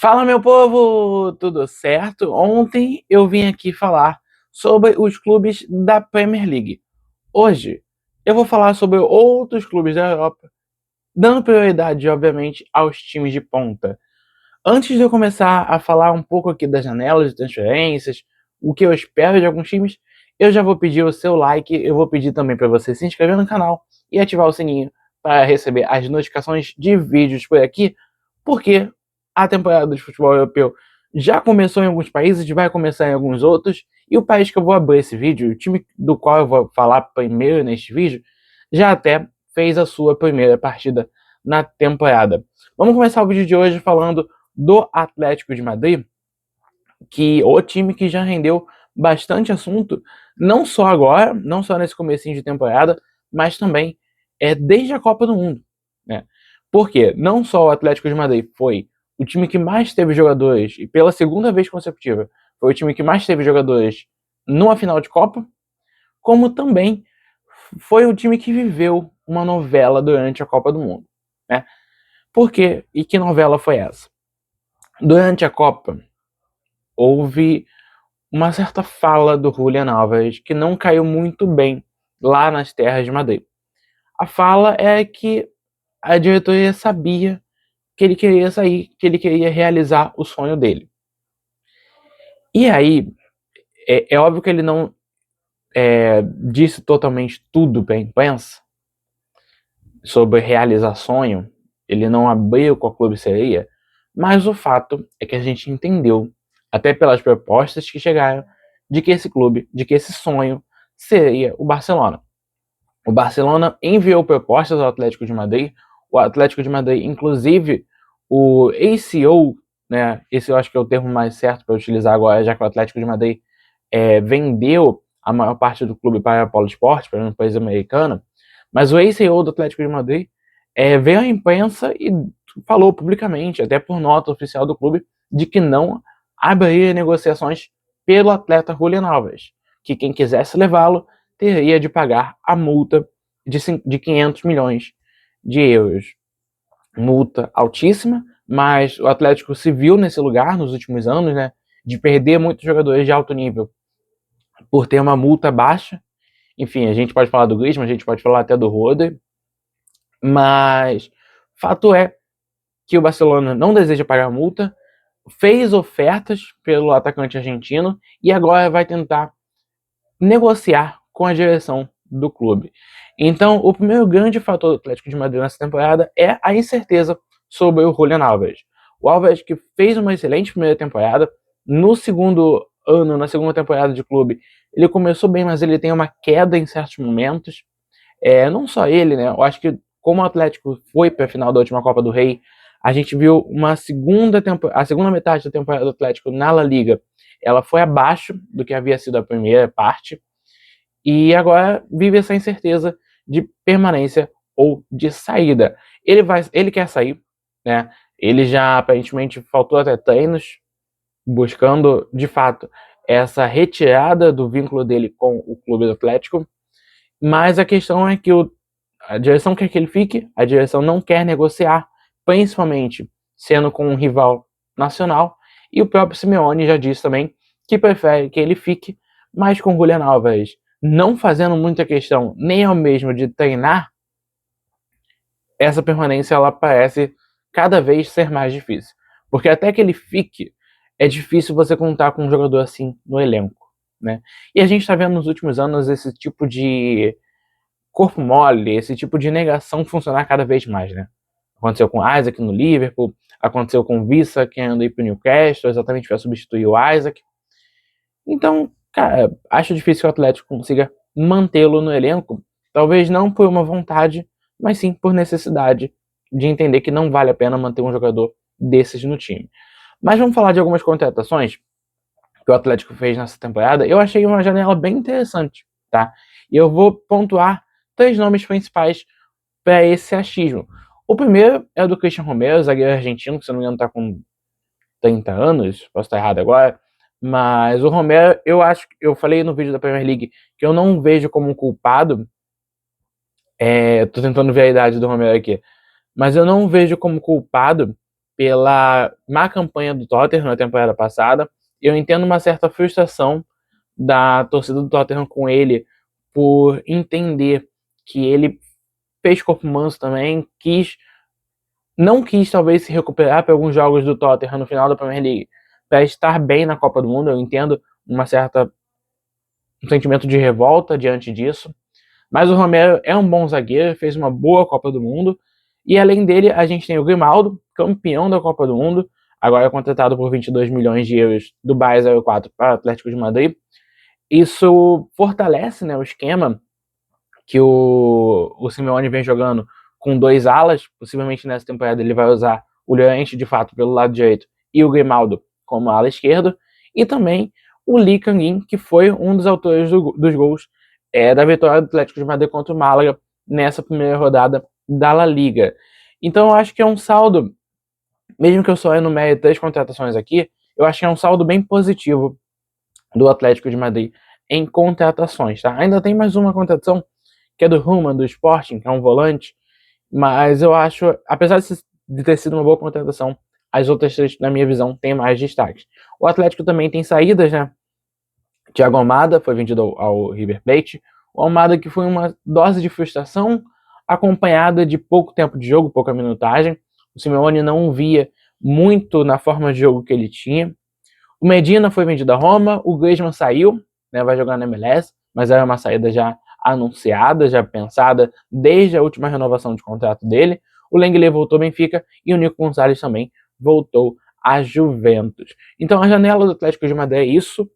Fala, meu povo, tudo certo? Ontem eu vim aqui falar sobre os clubes da Premier League. Hoje eu vou falar sobre outros clubes da Europa, dando prioridade, obviamente, aos times de ponta. Antes de eu começar a falar um pouco aqui das janelas de transferências, o que eu espero de alguns times, eu já vou pedir o seu like, eu vou pedir também para você se inscrever no canal e ativar o sininho para receber as notificações de vídeos por aqui, porque a temporada de futebol europeu já começou em alguns países, vai começar em alguns outros, e o país que eu vou abrir esse vídeo, o time do qual eu vou falar primeiro neste vídeo, já até fez a sua primeira partida na temporada. Vamos começar o vídeo de hoje falando do Atlético de Madrid, que o time que já rendeu bastante assunto, não só agora, não só nesse comecinho de temporada, mas também desde a Copa do Mundo, né? Porque não só o Atlético de Madrid foi o time que mais teve jogadores, e pela segunda vez consecutiva, foi o time que mais teve jogadores numa final de Copa, como também foi o time que viveu uma novela durante a Copa do Mundo, né? Por quê? E que novela foi essa? Durante a Copa, houve uma certa fala do Julián Álvares que não caiu muito bem lá nas terras de Madrid. A fala é que a diretoria sabia que ele queria sair, que ele queria realizar o sonho dele. E aí, é óbvio que ele não disse totalmente tudo para a imprensa sobre realizar sonho, ele não abriu qual clube seria, mas o fato é que a gente entendeu, até pelas propostas que chegaram, de que esse clube, de que esse sonho seria o Barcelona. O Barcelona enviou propostas ao Atlético de Madrid, o Atlético de Madrid, inclusive o ACO, né, esse eu acho que é o termo mais certo para utilizar agora, já que o Atlético de Madrid vendeu a maior parte do clube para a Apollo Sport, para uma empresa americana, mas o ACO do Atlético de Madrid veio à imprensa e falou publicamente, até por nota oficial do clube, de que não abriria negociações pelo atleta Julián Álvares, que quem quisesse levá-lo teria de pagar a multa de 500 milhões de euros. Multa altíssima, mas o Atlético se viu nesse lugar nos últimos anos, né, de perder muitos jogadores de alto nível por ter uma multa baixa. Enfim, a gente pode falar do Griezmann, a gente pode falar até do Rodri, mas fato é que o Barcelona não deseja pagar a multa, fez ofertas pelo atacante argentino e agora vai tentar negociar com a direção do clube. Então, o primeiro grande fator do Atlético de Madrid nessa temporada é a incerteza sobre o Julián Álvares. O Álvares que fez uma excelente primeira temporada, no segundo ano, na segunda temporada de clube, ele começou bem, mas ele tem uma queda em certos momentos. Não só ele, né? Eu acho que como o Atlético foi para a final da última Copa do Rei, a gente viu a segunda metade da temporada do Atlético na La Liga. Ela foi abaixo do que havia sido a primeira parte e agora vive essa incerteza de permanência ou de saída. Ele quer sair, né? Ele já aparentemente faltou até treinos buscando de fato essa retirada do vínculo dele com o clube do Atlético, mas a questão é que a direção quer que ele fique, a direção não quer negociar, principalmente sendo com um rival nacional, e o próprio Simeone já disse também que prefere que ele fique, mas com o Julián Álvares não fazendo muita questão nem ao mesmo de treinar, essa permanência ela parece cada vez ser mais difícil. Porque até que ele fique, é difícil você contar com um jogador assim no elenco, né? E a gente está vendo nos últimos anos esse tipo de corpo mole, esse tipo de negação funcionar cada vez mais, né? Aconteceu com o Isaac no Liverpool, aconteceu com o Vissa querendo ir pro Newcastle, exatamente para substituir o Isaac. Então, cara, acho difícil que o Atlético consiga mantê-lo no elenco, talvez não por uma vontade, mas sim por necessidade de entender que não vale a pena manter um jogador desses no time. Mas vamos falar de algumas contratações que o Atlético fez nessa temporada. Eu achei uma janela bem interessante, tá? E eu vou pontuar 3 nomes principais para esse achismo. O primeiro é o do Christian Romero, zagueiro argentino, que se não me engano está com 30 anos, posso estar errado agora, mas o Romero, eu falei no vídeo da Premier League que eu não vejo como um culpado, tô tentando ver a idade do Romero aqui, mas eu não vejo como culpado pela má campanha do Tottenham na temporada passada. Eu entendo uma certa frustração da torcida do Tottenham com ele por entender que ele fez corpo manso também, não quis talvez se recuperar para alguns jogos do Tottenham no final da Premier League para estar bem na Copa do Mundo. Eu entendo um sentimento de revolta diante disso, mas o Romero é um bom zagueiro, fez uma boa Copa do Mundo, e além dele a gente tem o Grimaldo, campeão da Copa do Mundo, agora contratado por 22 milhões de euros do Bayern 04 para o Atlético de Madrid. Isso fortalece, né, o esquema que o Simeone vem jogando com dois alas. Possivelmente nessa temporada ele vai usar o Llorente de fato pelo lado direito e o Grimaldo como ala esquerda, e também o Lee Kang-in, que foi um dos autores dos gols da vitória do Atlético de Madrid contra o Málaga nessa primeira rodada da La Liga. Então eu acho que é um saldo, mesmo que eu só enumere 3 contratações aqui, eu acho que é um saldo bem positivo do Atlético de Madrid em contratações, tá? Ainda tem mais uma contratação, que é do Ruman, do Sporting, que é um volante, mas eu acho, apesar de ter sido uma boa contratação, as outras 3, na minha visão, têm mais destaques. O Atlético também tem saídas, né? Thiago Almada foi vendido ao River Plate. O Almada, que foi uma dose de frustração acompanhada de pouco tempo de jogo, pouca minutagem. O Simeone não via muito na forma de jogo que ele tinha. O Medina foi vendido a Roma, o Griezmann saiu, né, vai jogar na MLS, mas era uma saída já anunciada, já pensada desde a última renovação de contrato dele. O Lenglet voltou ao Benfica e o Nico Gonzalez também voltou à Juventus. Então a janela do Atlético de Madrid é isso.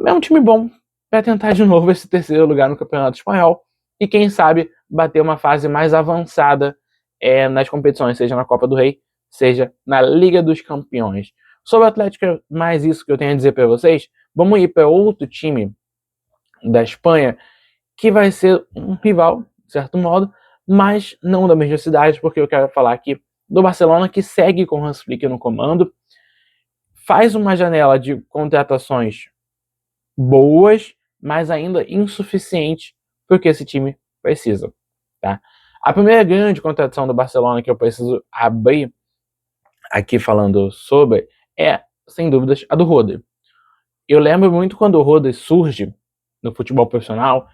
É um time bom para tentar de novo esse terceiro lugar no Campeonato Espanhol e quem sabe bater uma fase mais avançada nas competições, seja na Copa do Rei, seja na Liga dos Campeões. Sobre o Atlético, é mais isso que eu tenho a dizer para vocês. Vamos ir para outro time da Espanha que vai ser um rival, de certo modo, mas não da mesma cidade, porque eu quero falar aqui do Barcelona, que segue com o Hans Flick no comando, faz uma janela de contratações boas, mas ainda insuficiente porque esse time precisa, tá? A primeira grande contratação do Barcelona que eu preciso abrir aqui falando sobre é, sem dúvidas, a do Rodri. Eu lembro muito quando o Rodri surge no futebol profissional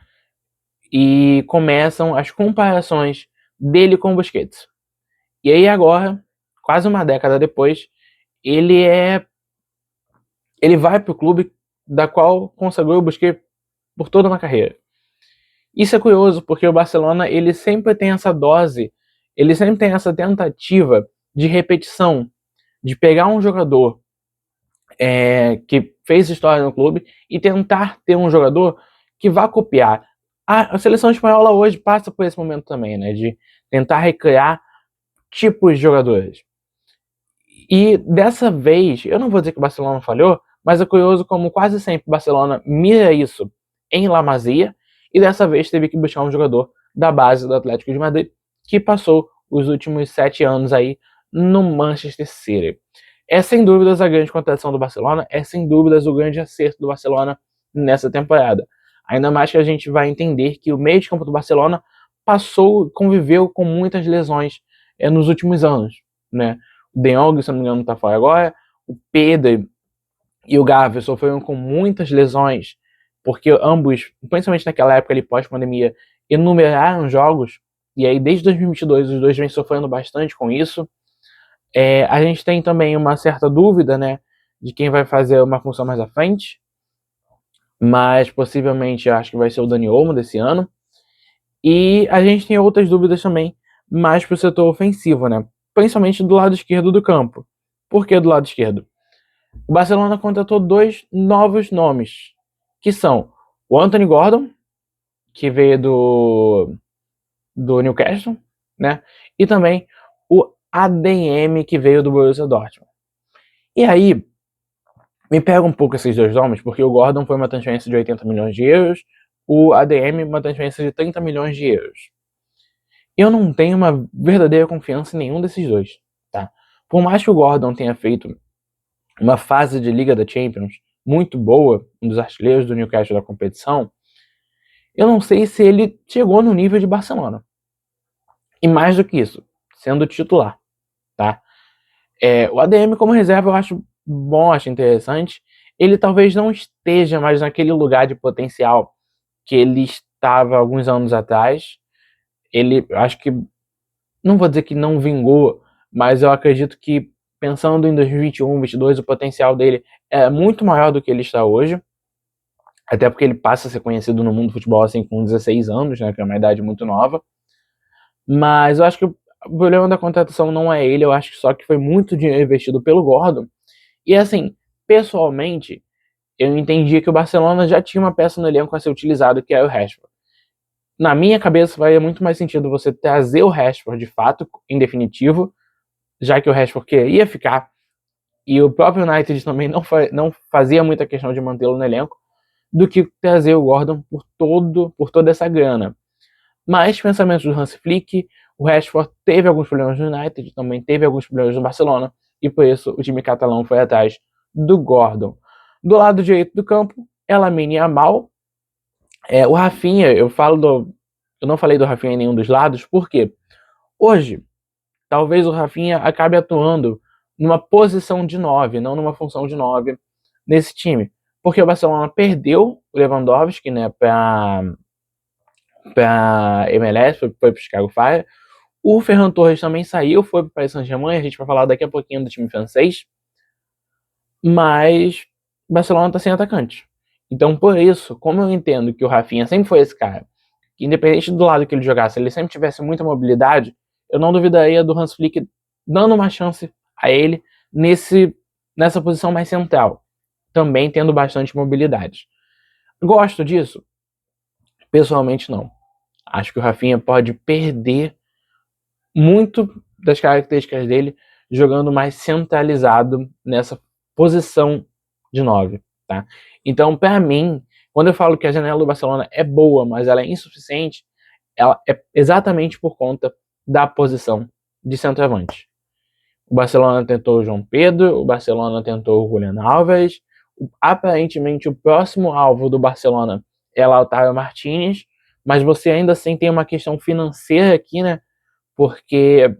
e começam as comparações dele com o Busquets. E aí agora, quase uma década depois, ele vai para o clube da qual consagrou o Busquets por toda uma carreira. Isso é curioso porque o Barcelona ele sempre tem essa dose, ele sempre tem essa tentativa de repetição, de pegar um jogador que fez história no clube e tentar ter um jogador que vá copiar. A seleção espanhola hoje passa por esse momento também, né, de tentar recriar tipos de jogadores. E dessa vez, eu não vou dizer que o Barcelona falhou, mas é curioso como quase sempre o Barcelona mira isso em La Masia e dessa vez teve que buscar um jogador da base do Atlético de Madrid que passou os últimos 7 anos aí no Manchester City. É sem dúvidas a grande contratação do Barcelona, é sem dúvidas o grande acerto do Barcelona nessa temporada. Ainda mais que a gente vai entender que o meio de campo do Barcelona conviveu com muitas lesões nos últimos anos, né? O De Jong, se não me engano, está fora agora. O Pedro e o Gavi sofreram com muitas lesões, porque ambos, principalmente naquela época ali pós-pandemia, enumeraram jogos, e aí desde 2022 os dois vêm sofrendo bastante com isso. A gente tem também uma certa dúvida, né, de quem vai fazer uma função mais à frente, mas possivelmente acho que vai ser o Dani Olmo desse ano. E a gente tem outras dúvidas também, mais para o setor ofensivo, né, principalmente do lado esquerdo do campo. Por que do lado esquerdo? O Barcelona contratou 2 novos nomes, que são o Anthony Gordon, que veio do Newcastle, né? E também o ADM, que veio do Borussia Dortmund. E aí, me pega um pouco esses 2 nomes, porque o Gordon foi uma transferência de 80 milhões de euros, o ADM uma transferência de 30 milhões de euros. Eu não tenho uma verdadeira confiança em nenhum desses 2, tá? Por mais que o Gordon tenha feito uma fase de Liga da Champions muito boa, um dos artilheiros do Newcastle da competição, eu não sei se ele chegou no nível de Barcelona. E mais do que isso, sendo titular, tá? O ADM como reserva eu acho bom, acho interessante. Ele talvez não esteja mais naquele lugar de potencial que ele estava alguns anos atrás. Ele, acho que, não vou dizer que não vingou, mas eu acredito que, pensando em 2021, 2022, o potencial dele é muito maior do que ele está hoje. Até porque ele passa a ser conhecido no mundo do futebol assim com 16 anos, né, que é uma idade muito nova. Mas eu acho que o problema da contratação não é ele, eu acho só que foi muito dinheiro investido pelo Gordon. E assim, pessoalmente, eu entendi que o Barcelona já tinha uma peça no elenco a ser utilizado, que é o Rashford. Na minha cabeça, faria muito mais sentido você trazer o Rashford de fato, em definitivo, já que o Rashford ia ficar, e o próprio United também não fazia muita questão de mantê-lo no elenco, do que trazer o Gordon por toda essa grana. Mas, pensamentos do Hans Flick, o Rashford teve alguns problemas no United, também teve alguns problemas no Barcelona, e por isso o time catalão foi atrás do Gordon. Do lado direito do campo, Lamine Yamal. O Rafinha, eu não falei do Rafinha em nenhum dos lados, porque hoje, talvez o Rafinha acabe atuando numa posição de 9, não numa função de 9 nesse time. Porque o Barcelona perdeu o Lewandowski, né, para MLS, foi para o Chicago Fire. O Ferran Torres também saiu, foi para o Paris Saint-Germain, a gente vai falar daqui a pouquinho do time francês. Mas o Barcelona está sem atacante. Então, por isso, como eu entendo que o Rafinha sempre foi esse cara, que independente do lado que ele jogasse, ele sempre tivesse muita mobilidade, eu não duvidaria do Hans Flick dando uma chance a ele nessa posição mais central, também tendo bastante mobilidade. Gosto disso? Pessoalmente, não. Acho que o Rafinha pode perder muito das características dele jogando mais centralizado nessa posição de 9, tá? Então, para mim, quando eu falo que a janela do Barcelona é boa, mas ela é insuficiente, ela é exatamente por conta da posição de centroavante. O Barcelona tentou o João Pedro, o Barcelona tentou o Julián Álvares, aparentemente o próximo alvo do Barcelona é Lautaro Martínez, mas você ainda assim tem uma questão financeira aqui, né? Porque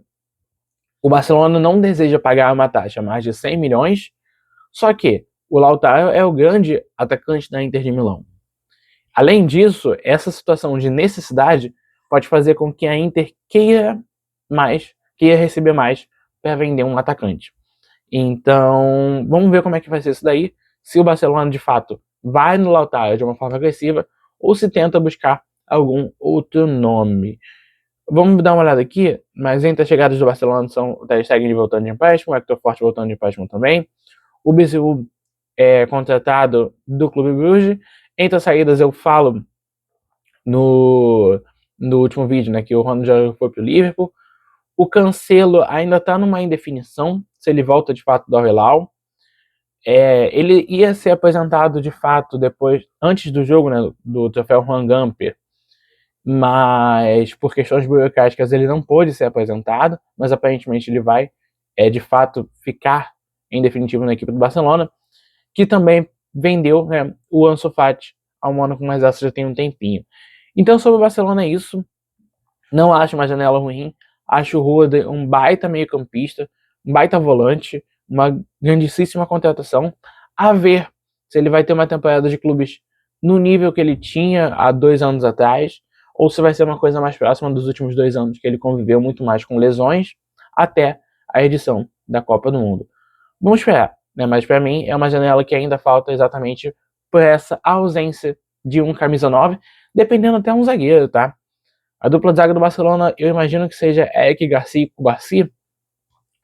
o Barcelona não deseja pagar uma taxa mais de 100 milhões, só que o Lautaro é o grande atacante da Inter de Milão. Além disso, essa situação de necessidade pode fazer com que a Inter queira receber mais para vender um atacante. Então, vamos ver como é que vai ser isso daí, se o Barcelona de fato vai no Lautaro de uma forma agressiva ou se tenta buscar algum outro nome. Vamos dar uma olhada aqui, mas entre as chegadas do Barcelona são o Ter Stegen voltando de empréstimo, o Hector Forte voltando de empréstimo também, o Biziou contratado do Clube Bruges. Entre as saídas eu falo no último vídeo, né, que o Ronaldo já foi pro Liverpool. O Cancelo ainda está numa indefinição, se ele volta de fato do Al-Hilal. Ele ia ser apresentado de fato antes do jogo, né, do troféu Juan Gamper, mas por questões burocráticas ele não pôde ser apresentado, mas aparentemente ele vai de fato ficar em definitivo na equipe do Barcelona, que também vendeu, né, o Ansu Fati ao Mônaco, mas essa já tem um tempinho. Então sobre o Barcelona é isso, não acho uma janela ruim, acho o Rude um baita meio campista, um baita volante, uma grandíssima contratação, a ver se ele vai ter uma temporada de clubes no nível que ele tinha há 2 anos atrás, ou se vai ser uma coisa mais próxima dos últimos 2 anos, que ele conviveu muito mais com lesões, até a edição da Copa do Mundo. Vamos esperar, né? Mas para mim é uma janela que ainda falta exatamente por essa ausência de um camisa 9, dependendo até um zagueiro, tá? A dupla de zaga do Barcelona, eu imagino que seja Eric Garcia e Cubarsí.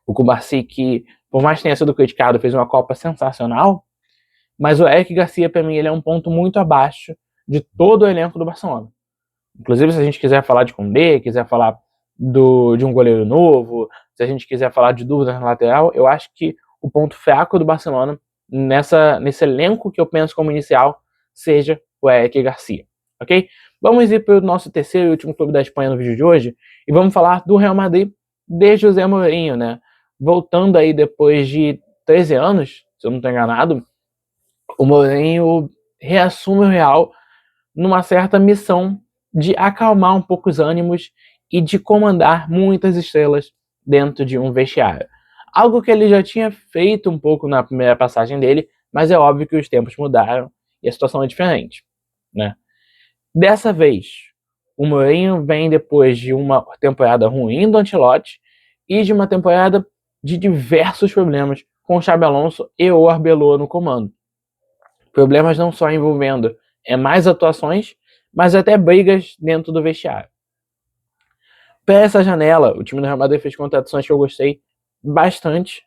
O Cubarsí que, por mais que tenha sido criticado, fez uma Copa sensacional, mas o Eric Garcia, para mim, ele é um ponto muito abaixo de todo o elenco do Barcelona. Inclusive, se a gente quiser falar de Koundé, quiser falar de um goleiro novo, se a gente quiser falar de dúvidas na lateral, eu acho que o ponto fraco do Barcelona nesse elenco que eu penso como inicial seja o Eric Garcia, ok? Vamos ir para o nosso terceiro e último clube da Espanha no vídeo de hoje e vamos falar do Real Madrid de José Mourinho, né? Voltando aí depois de 13 anos, se eu não estou enganado, o Mourinho reassume o Real numa certa missão de acalmar um pouco os ânimos e de comandar muitas estrelas dentro de um vestiário. Algo que ele já tinha feito um pouco na primeira passagem dele, mas é óbvio que os tempos mudaram e a situação é diferente, né? Dessa vez, o Mourinho vem depois de uma temporada ruim do Ancelotti e de uma temporada de diversos problemas com o Xabi Alonso e o Arbeloa no comando. Problemas não só envolvendo mais atuações, mas até brigas dentro do vestiário. Para essa janela, o time do Real Madrid fez contratações que eu gostei bastante,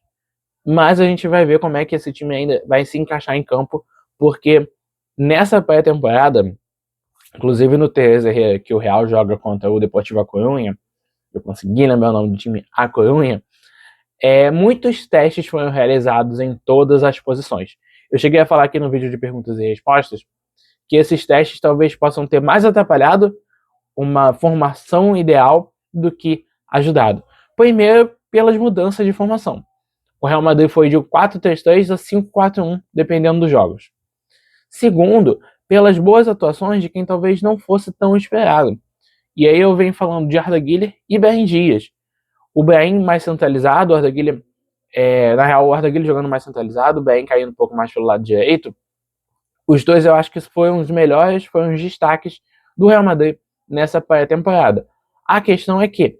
mas a gente vai ver como é que esse time ainda vai se encaixar em campo, porque nessa pré-temporada, inclusive no 13 que o Real joga contra o Deportivo A Coruña, eu consegui lembrar o nome do time, A Coruña, muitos testes foram realizados em todas as posições. Eu cheguei a falar aqui no vídeo de perguntas e respostas que esses testes talvez possam ter mais atrapalhado uma formação ideal do que ajudado. Primeiro, pelas mudanças de formação. O Real Madrid foi de 4-3-3 a 5-4-1, dependendo dos jogos. Segundo, pelas boas atuações de quem talvez não fosse tão esperado. E aí eu venho falando de Arda Güler e Brahim Dias. O Brahim mais centralizado, o Arda Güler, na real, o Arda Güler jogando mais centralizado, o Brahim caindo um pouco mais pelo lado direito. Os dois eu acho que foram os melhores, foram os destaques do Real Madrid nessa pré-temporada. A questão é que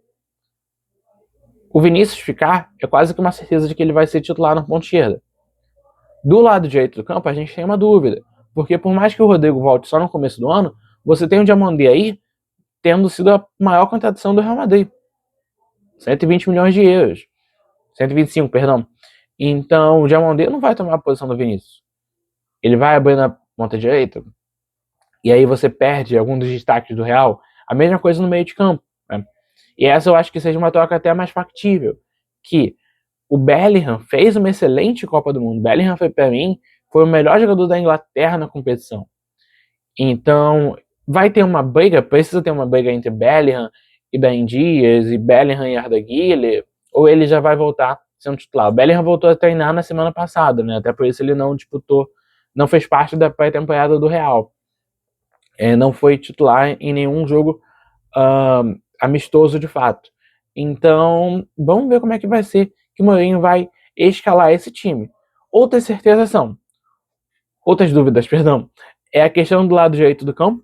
o Vinícius ficar é quase que uma certeza de que ele vai ser titular na ponta esquerda. Do lado direito do campo, a gente tem uma dúvida, porque por mais que o Rodrigo volte só no começo do ano, você tem o Diomandé aí tendo sido a maior contratação do Real Madrid. 120 milhões de euros. 125, perdão. Então, o Diomandé não vai tomar a posição do Vinícius. Ele vai abrir na ponta direita, e aí você perde algum dos destaques do Real. A mesma coisa no meio de campo, né? E essa eu acho que seja uma troca até mais factível, que o Bellingham fez uma excelente Copa do Mundo. O Bellingham foi, para mim, foi o melhor jogador da Inglaterra na competição. Então, vai ter uma briga, precisa ter uma briga entre Bellingham e Ben Dias, e Bellingham e Arda Güler, ou ele já vai voltar sendo titular. O Bellingham voltou a treinar na semana passada, né? Até por isso ele não disputou, não fez parte da pré-temporada do Real. Não foi titular em nenhum jogo amistoso de fato. Então, vamos ver como é que vai ser que o Mourinho vai escalar esse time. Outras dúvidas, perdão, é a questão do lado direito do campo,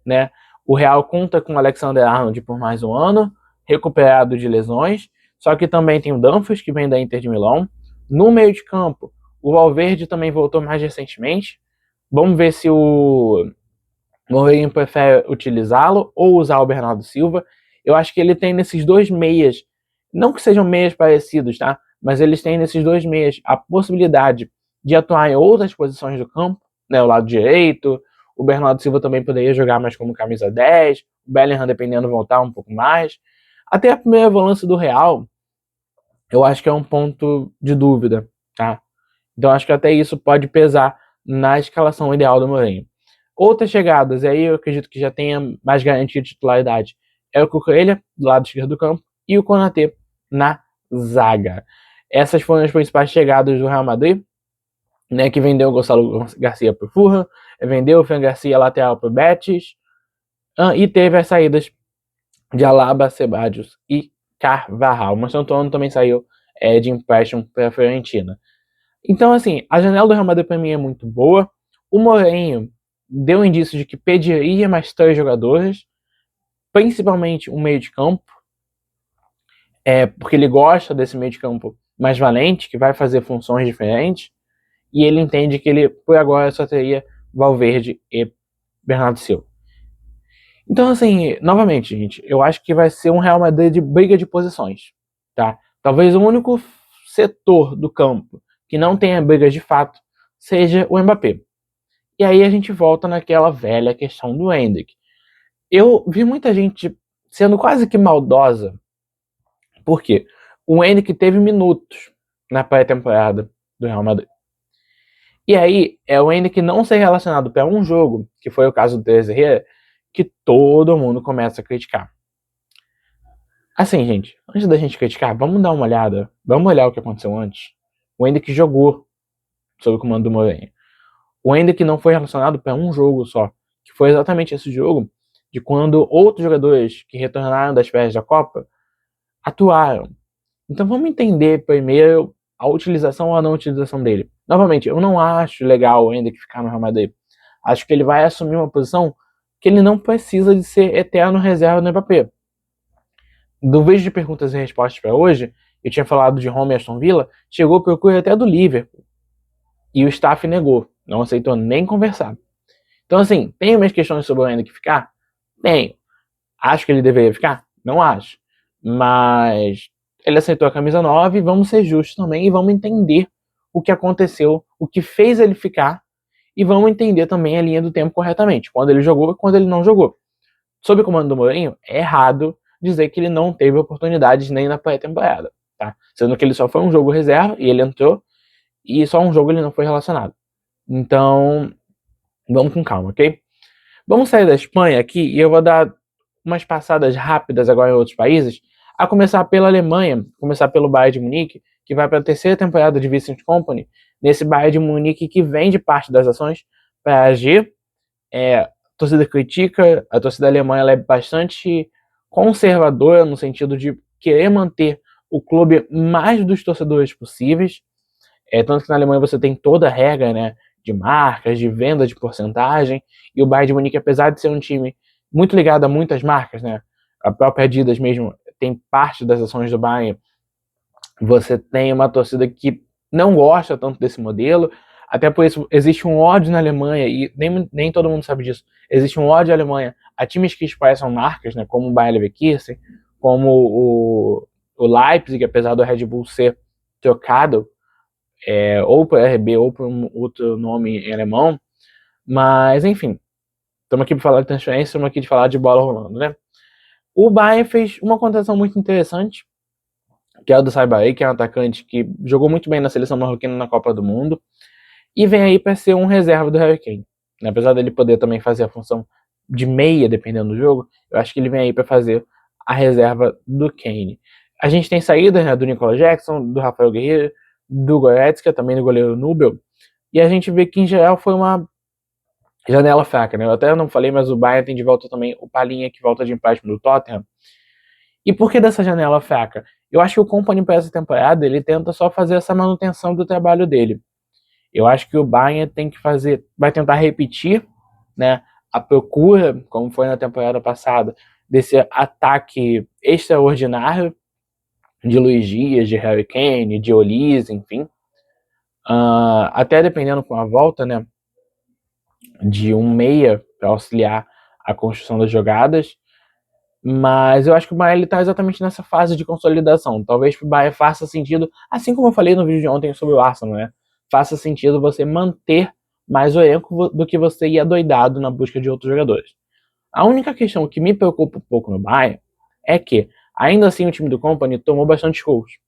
né? O Real conta com o Alexander-Arnold por mais um ano, recuperado de lesões, só que também tem o Dumfries, que vem da Inter de Milão. No meio de campo, o Valverde também voltou mais recentemente. Vamos ver se o Mourinho prefere utilizá-lo ou usar o Bernardo Silva. Eu acho que ele tem nesses dois meias, não que sejam meias parecidos, tá? Mas eles têm nesses dois meias a possibilidade de atuar em outras posições do campo, né? O lado direito, o Bernardo Silva também poderia jogar mais como camisa 10, o Bellingham dependendo voltar um pouco mais. Até a primeira volância do Real, eu acho que é um ponto de dúvida, tá? Então acho que até isso pode pesar na escalação ideal do Mourinho. Outras chegadas, aí eu acredito que já tenha mais garantia de titularidade, é o Cucurella, do lado esquerdo do campo, e o Konaté na zaga. Essas foram as principais chegadas do Real Madrid, né, que vendeu o Gonçalo Garcia para o Fulham, vendeu o Fran Garcia lateral para o Betis, e teve as saídas de Alaba, Ceballos e Carvajal. Mas o Antônio também saiu de empréstimo para a Fiorentina. Então, assim, a janela do Real Madrid para mim é muito boa. O Mourinho deu indício de que pediria mais 3 jogadores, principalmente um meio de campo, porque ele gosta desse meio de campo mais valente, que vai fazer funções diferentes, e ele entende que ele, por agora, só teria Valverde e Bernardo Silva. Então, assim, novamente, gente, eu acho que vai ser um Real Madrid de briga de posições, tá? Talvez o único setor do campo que não tenha brigas de fato seja o Mbappé. E aí a gente volta naquela velha questão do Endrick. Eu vi muita gente sendo quase que maldosa, porque o Endrick teve minutos na pré-temporada do Real Madrid. E aí é o Endrick não ser relacionado para um jogo, que foi o caso do Teresa, que todo mundo começa a criticar. Assim, gente, antes da gente criticar, vamos dar uma olhada, vamos olhar o que aconteceu antes. O Endrick jogou sob o comando do Mourinho. O Endrick não foi relacionado para um jogo só, que foi exatamente esse jogo de quando outros jogadores que retornaram das férias da Copa atuaram. Então vamos entender primeiro a utilização ou a não utilização dele. Novamente, eu não acho legal ainda que ficar no Real Madrid. Acho que ele vai assumir uma posição que ele não precisa de ser eterno reserva no Mbappé. Do vídeo de perguntas e respostas para hoje, eu tinha falado de Roma e Aston Villa, chegou procura até do Liverpool. E o staff negou, não aceitou nem conversar. Então, assim, tem umas questões sobre o ainda que ficar? Tenho. Acho que ele deveria ficar? Não acho. Mas ele aceitou a camisa 9, vamos ser justos também e vamos entender o que aconteceu, o que fez ele ficar e vamos entender também a linha do tempo corretamente, quando ele jogou e quando ele não jogou. Sob o comando do Mourinho, é errado dizer que ele não teve oportunidades nem na pré-temporada, tá? Sendo que ele só foi um jogo reserva e ele entrou e só um jogo ele não foi relacionado. Então, vamos com calma, ok? Vamos sair da Espanha aqui e eu vou dar umas passadas rápidas agora em outros países, a começar pela Alemanha, começar pelo Bayern de Munique, que vai para a terceira temporada de Vincent Kompany, nesse Bayern de Munique que vende parte das ações para agir. A torcida critica, a torcida alemã ela é bastante conservadora no sentido de querer manter o clube mais dos torcedores possíveis. Tanto que na Alemanha você tem toda a regra, né, de marcas, de venda de porcentagem, e o Bayern de Munique, apesar de ser um time muito ligado a muitas marcas, né, a própria Adidas mesmo tem parte das ações do Bayern, você tem uma torcida que não gosta tanto desse modelo, até por isso existe um ódio na Alemanha, e nem todo mundo sabe disso, existe um ódio na Alemanha a times que expressam marcas, né, como o Bayer Leverkusen, como o Leipzig, apesar do Red Bull ser trocado, ou para RB ou para um outro nome em alemão, mas enfim, estamos aqui para falar de transferência, estamos aqui de falar de bola rolando, né? O Bayern fez uma contratação muito interessante, que é o do Saibari, que é um atacante que jogou muito bem na seleção marroquina na Copa do Mundo, e vem aí para ser um reserva do Harry Kane. Apesar dele poder também fazer a função de meia, dependendo do jogo, eu acho que ele vem aí para fazer a reserva do Kane. A gente tem saídas, né, do Nicolas Jackson, do Rafael Guerreiro, do Goretzka, também do goleiro Nubel, e a gente vê que em geral foi uma janela fraca, né? Eu até não falei, mas o Bayern tem de volta também o Palhinha, que volta de empréstimo do Tottenham. E por que dessa janela fraca? Eu acho que o Kompany para essa temporada ele tenta só fazer essa manutenção do trabalho dele. Eu acho que o Bayern tem que fazer, vai tentar repetir, né, a procura, como foi na temporada passada, desse ataque extraordinário de Luiz Dias, de Harry Kane, de Olise, enfim. Até dependendo com a volta, né, de um meia para auxiliar a construção das jogadas. Mas eu acho que o Bayern está exatamente nessa fase de consolidação. Talvez para o Bayern faça sentido, assim como eu falei no vídeo de ontem sobre o Arsenal, né? Faça sentido você manter mais o elenco do que você ir adoidado na busca de outros jogadores. A única questão que me preocupa um pouco no Bayern é que, ainda assim, o time do Kompany tomou bastante gols.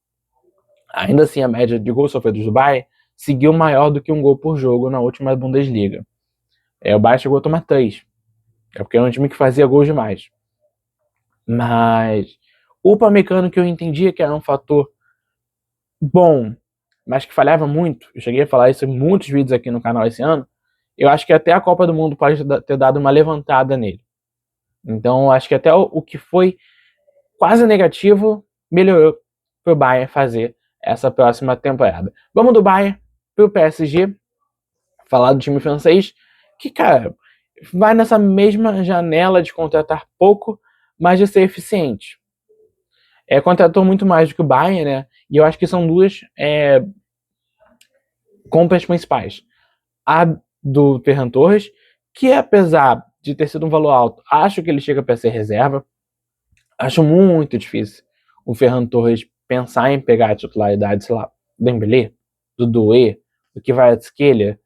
Ainda assim, a média de gols sofridos do Bayern seguiu maior do que um gol por jogo na última Bundesliga. O Bayern chegou a tomar 3. É porque era um time que fazia gols demais. Mas o Upamecano, que eu entendia que era um fator bom, mas que falhava muito, eu cheguei a falar isso em muitos vídeos aqui no canal esse ano, eu acho que até a Copa do Mundo pode ter dado uma levantada nele. Então, acho que até o que foi quase negativo melhorou para o Bayern fazer essa próxima temporada. Vamos do Bayern para o PSG, falar do time francês, que, cara, vai nessa mesma janela de contratar pouco, mas de ser eficiente. Contratou muito mais do que o Bayern, né? E eu acho que são duas compras principais. A do Ferran Torres, que apesar de ter sido um valor alto, acho que ele chega para ser reserva. Acho muito difícil o Ferran Torres pensar em pegar a titularidade, sei lá, do Dembélé, do Doué, do Kvaratskhelia,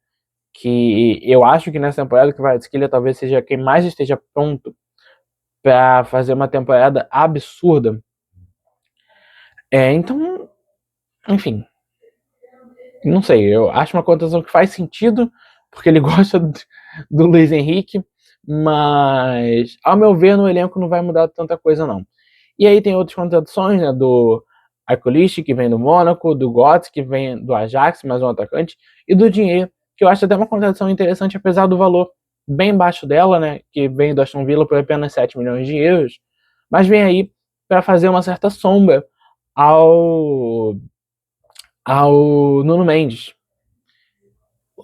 que eu acho que nessa temporada o Kvaratskhelia talvez seja quem mais esteja pronto para fazer uma temporada absurda. Então, enfim, não sei, eu acho uma contratação que faz sentido, porque ele gosta do Luiz Henrique, mas, ao meu ver, no elenco não vai mudar tanta coisa, não. E aí tem outras contratações, né, do Arcoliche, que vem do Mônaco, do Götze, que vem do Ajax, mais um atacante, e do Dinheiro, que eu acho até uma contratação interessante, apesar do valor bem baixo dela, né, que vem do Aston Villa por apenas 7 milhões de euros, mas vem aí para fazer uma certa sombra ao Nuno Mendes,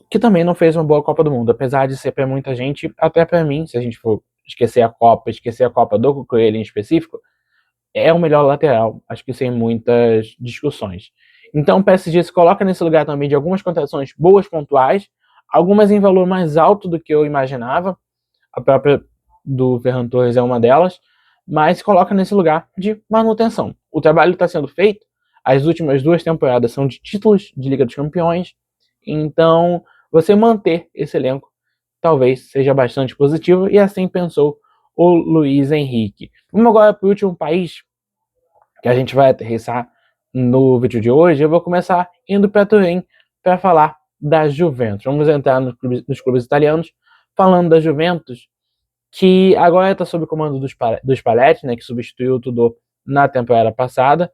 que também não fez uma boa Copa do Mundo, apesar de ser para muita gente, até para mim, se a gente for esquecer a Copa do Coelho em específico, é o melhor lateral, acho que sem muitas discussões. Então o PSG se coloca nesse lugar também de algumas contratações boas pontuais, algumas em valor mais alto do que eu imaginava, a própria do Ferran Torres é uma delas, mas se coloca nesse lugar de manutenção. O trabalho está sendo feito, as últimas 2 temporadas são de títulos de Liga dos Campeões, então você manter esse elenco talvez seja bastante positivo, e assim pensou o Luiz Henrique. Vamos agora para o último país que a gente vai aterrissar no vídeo de hoje. Eu vou começar indo para Turim para falar da Juventus. Vamos entrar nos clubes italianos, falando da Juventus, que agora está sob o comando do Spalletti, né, que substituiu o Tudor na temporada passada.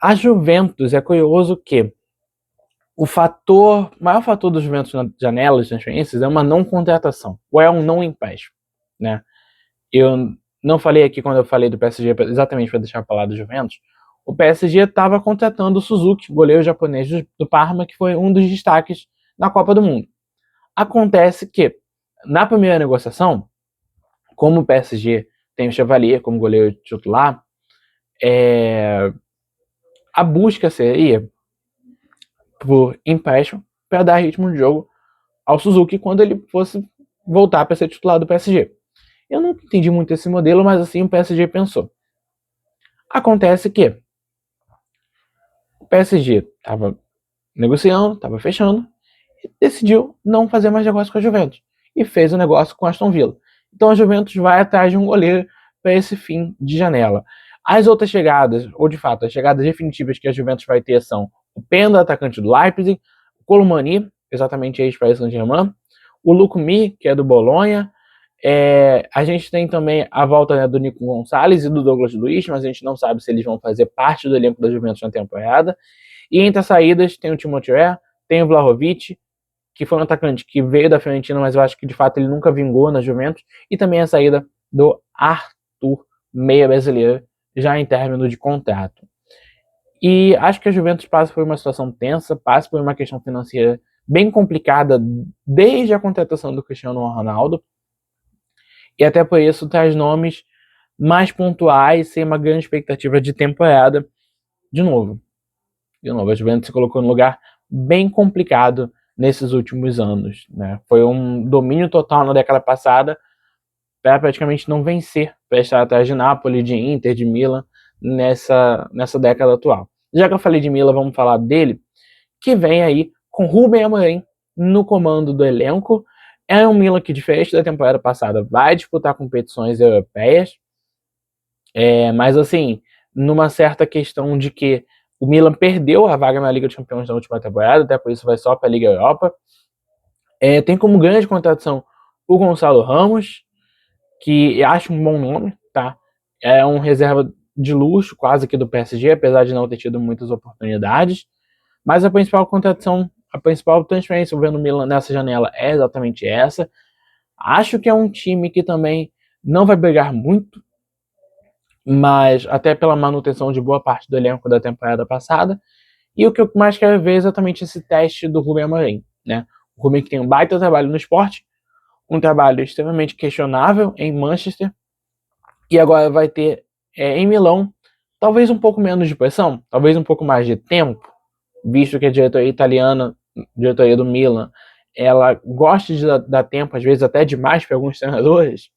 A Juventus, é curioso que o maior fator do Juventus na janela de transferências é uma não contratação, ou é um não empréstimo, né? Eu não falei aqui quando eu falei do PSG exatamente para deixar falar do Juventus. O PSG estava contratando o Suzuki, goleiro japonês do Parma, que foi um dos destaques na Copa do Mundo. Acontece que, na primeira negociação, como o PSG tem o Chevalier como goleiro titular, a busca seria por empréstimo para dar ritmo de jogo ao Suzuki quando ele fosse voltar para ser titular do PSG. Eu não entendi muito esse modelo, mas assim o PSG pensou. Acontece que o PSG estava negociando, estava fechando, e decidiu não fazer mais negócio com a Juventus. E fez o negócio com a Aston Villa. Então a Juventus vai atrás de um goleiro para esse fim de janela. As outras chegadas, ou de fato, as chegadas definitivas que a Juventus vai ter são o Penda, atacante do Leipzig, o Colomani, exatamente ex-Paris Saint-Germain, o Lukumi, que é do Bolonha. A gente tem também a volta, né, do Nico Gonçalves e do Douglas Luiz, mas a gente não sabe se eles vão fazer parte do elenco da Juventus na temporada. E entre as saídas tem o Timothy Weah, tem o Vlahovic, que foi um atacante que veio da Fiorentina, mas eu acho que de fato ele nunca vingou na Juventus, e também a saída do Arthur, meia brasileiro, já em término de contrato. E acho que a Juventus passa por uma situação tensa, passa por uma questão financeira bem complicada desde a contratação do Cristiano Ronaldo, e até por isso traz nomes mais pontuais, sem uma grande expectativa de temporada. De novo, a Juventus se colocou num lugar bem complicado nesses últimos anos, né? Foi um domínio total na década passada para praticamente não vencer, para estar atrás de Napoli, de Inter, de Milan nessa década atual. Já que eu falei de Milan, vamos falar dele, que vem aí com Rubem Amorim no comando do elenco. É um Milan que, diferente da temporada passada, vai disputar competições europeias, mas assim, numa certa questão de que o Milan perdeu a vaga na Liga dos Campeões na última temporada, até por isso vai só para a Liga Europa. Tem como grande contratação o Gonçalo Ramos, que eu acho um bom nome, tá? É um reserva de luxo, quase que do PSG, apesar de não ter tido muitas oportunidades. Mas a principal contratação, a principal transferência vendo o Milan nessa janela é exatamente essa. Acho que é um time que também não vai brigar muito, mas até pela manutenção de boa parte do elenco da temporada passada. E o que eu mais quero ver é exatamente esse teste do Rubem Amorim, né? O Rubem que tem um baita trabalho no esporte, um trabalho extremamente questionável em Manchester, e agora vai ter em Milão, talvez um pouco menos de pressão, talvez um pouco mais de tempo, visto que a diretoria italiana, a diretoria do Milan, ela gosta de dar tempo, às vezes até demais para alguns treinadores,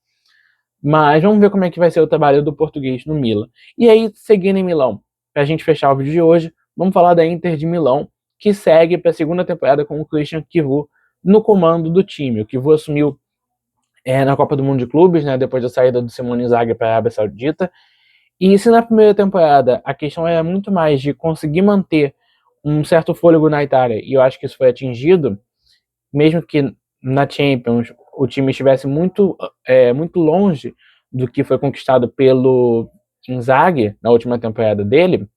mas vamos ver como é que vai ser o trabalho do português no Milan. E aí, seguindo em Milão, para a gente fechar o vídeo de hoje, vamos falar da Inter de Milão, que segue para a segunda temporada com o Christian Chivu no comando do time. O Chivu assumiu na Copa do Mundo de Clubes, né, depois da saída do Simone Inzaghi para a Arábia Saudita. E se na primeira temporada a questão era muito mais de conseguir manter um certo fôlego na Itália, e eu acho que isso foi atingido, mesmo que na Champions o time estivesse muito longe do que foi conquistado pelo Inzaghi na última temporada dele,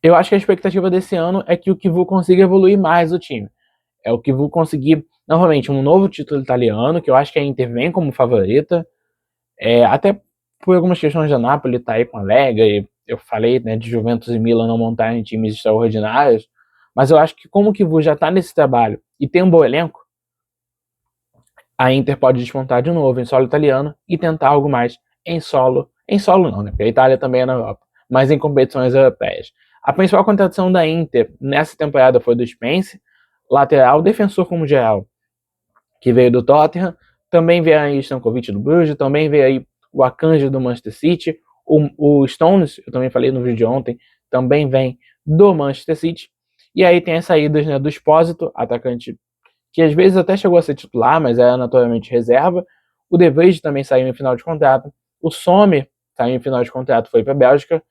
eu acho que a expectativa desse ano é que o Chivu consiga evoluir mais o time. É o Chivu conseguir, novamente, um novo título italiano, que eu acho que a Inter vem como favorita, até por algumas questões da Napoli, tá aí com a Lega, e eu falei, né, de Juventus e Milan não montarem times extraordinários, mas eu acho que como o Kivu já tá nesse trabalho e tem um bom elenco, a Inter pode despontar de novo em solo italiano e tentar algo mais em solo não, né, porque a Itália também é na Europa, mas em competições europeias. A principal contratação da Inter nessa temporada foi do Spence, lateral, defensor como geral, que veio do Tottenham, também veio aí o Stankovic do Bruges, também veio aí o Akanji do Manchester City, o Stones, eu também falei no vídeo de ontem, também vem do Manchester City, e aí tem as saídas, né, do Espósito, atacante que às vezes até chegou a ser titular, mas era naturalmente reserva, o De Vrij também saiu em final de contrato, o Sommer saiu em final de contrato, foi para a Bélgica,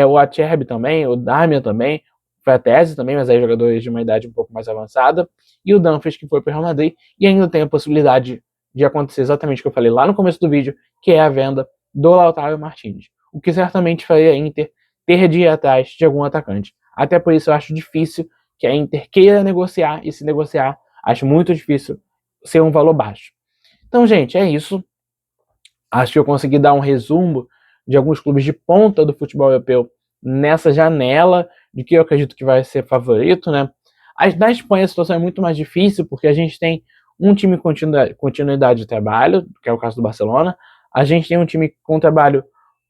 o Acerbi também, o Darmian também, foi a Tese também, mas aí jogadores de uma idade um pouco mais avançada, e o Dumfries que foi para o Real Madrid, e ainda tem a possibilidade de acontecer exatamente o que eu falei lá no começo do vídeo, que é a venda do Lautaro Martínez, o que certamente faria a Inter ter de ir atrás de algum atacante. Até por isso eu acho difícil que a Inter queira negociar, e se negociar, acho muito difícil ser um valor baixo. Então, gente, é isso. Acho que eu consegui dar um resumo de alguns clubes de ponta do futebol europeu nessa janela, de que eu acredito que vai ser favorito, né? Na Espanha a situação é muito mais difícil, porque a gente tem um time com continuidade de trabalho, que é o caso do Barcelona, a gente tem um time com trabalho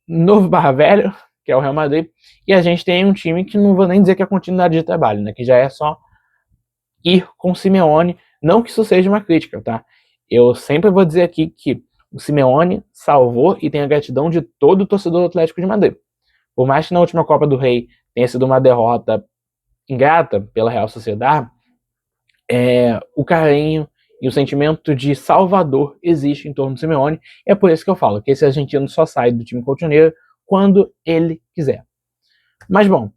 novo barra velho, que é o Real Madrid, e a gente tem um time que não vou nem dizer que é continuidade de trabalho, né? Que já é só ir com o Simeone, não que isso seja uma crítica, tá? Eu sempre vou dizer aqui que o Simeone salvou e tem a gratidão de todo o torcedor do Atlético de Madrid. Por mais que na última Copa do Rei tenha sido uma derrota ingrata pela Real Sociedade, o carinho e o sentimento de salvador existe em torno do Simeone. É por isso que eu falo que esse argentino só sai do time colchoneiro quando ele quiser. Mas bom,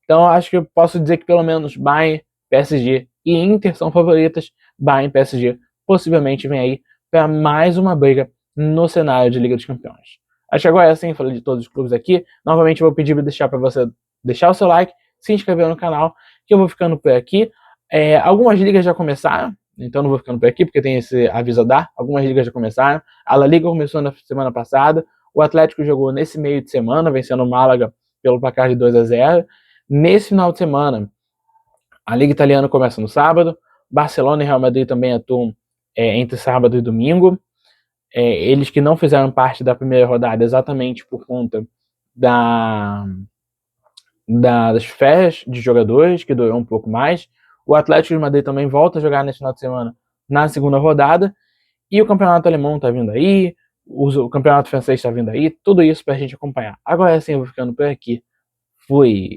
então acho que eu posso dizer que pelo menos Bayern, PSG e Inter são favoritas. Bayern e PSG possivelmente vem aí para mais uma briga no cenário de Liga dos Campeões. Acho que agora é assim, falei de todos os clubes aqui. Novamente vou pedir para deixar para você deixar o seu like, se inscrever no canal, que eu vou ficando por aqui. Algumas ligas já começaram, então não vou ficando por aqui porque tem esse aviso a dar. Algumas ligas já começaram. A La Liga começou na semana passada. O Atlético jogou nesse meio de semana, vencendo o Málaga pelo placar de 2-0. Nesse final de semana, a Liga Italiana começa no sábado. Barcelona e Real Madrid também atuam entre sábado e domingo. Eles que não fizeram parte da primeira rodada exatamente por conta das férias de jogadores, que durou um pouco mais. O Atlético de Madrid também volta a jogar nesse final de semana na segunda rodada. E o campeonato alemão está vindo aí, o campeonato francês está vindo aí, tudo isso para a gente acompanhar. Agora sim eu vou ficando por aqui. Fui!